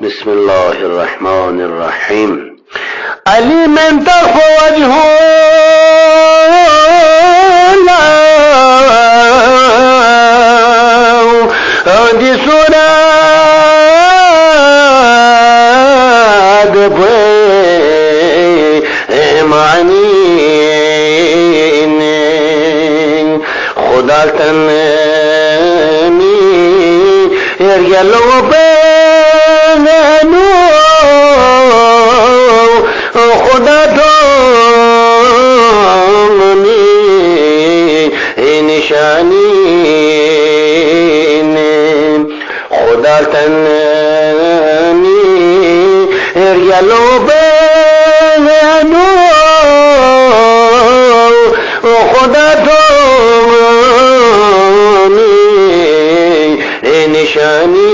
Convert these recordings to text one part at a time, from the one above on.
बिस्मिल्लाहिर्रहमानिर्रहीम। अली मन तख वजहो खुदा तन्नी यलो खुदा तो निशानी खुदा तन्नी यलो खुदा तो निशानी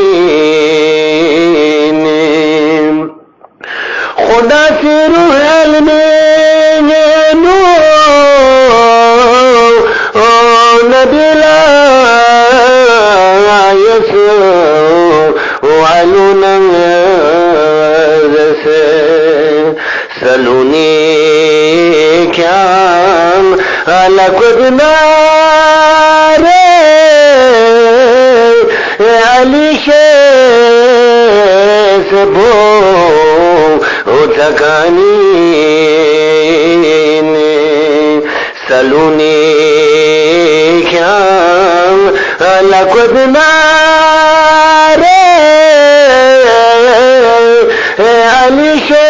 खुदा की रूह में नबीला जैसे सलूनी क्या अलकुदनारे अली से बो थकानी सलूनी ख्याम अलकुदनारे अली से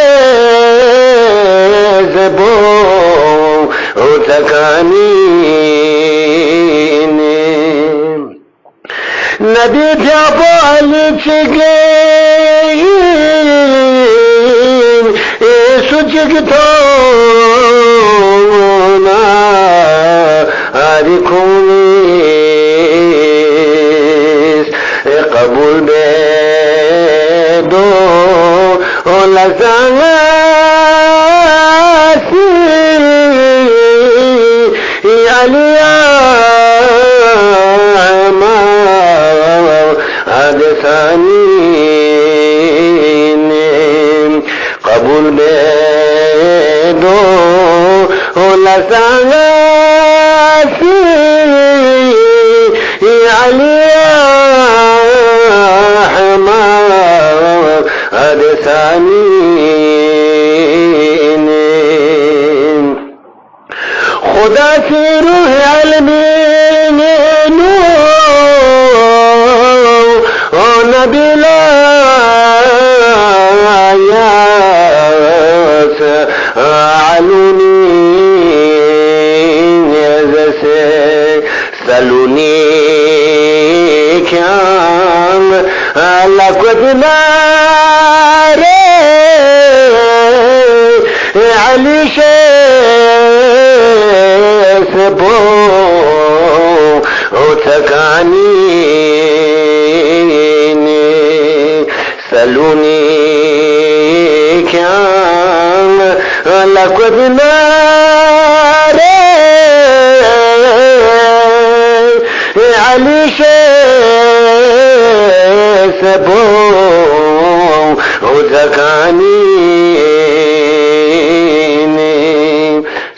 बो थकानी नदी था पालिच गई सुचिक तो ना कबूल बे दो लगा अलिया आदसानी कबूल बे दो लगा अलिया आदसानी खुदा की रूह अलमीन नबीला आलूनी जैसे सलूनी ख्याम अलकुदनारे अली से बो थकानी सलूनी ख्याम अलकुदनारे अली से बो थकानी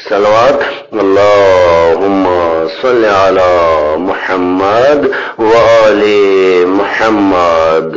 सलवात अल्लाहुम्मा सल्ली अला मुहम्मद व आले मुहम्मद।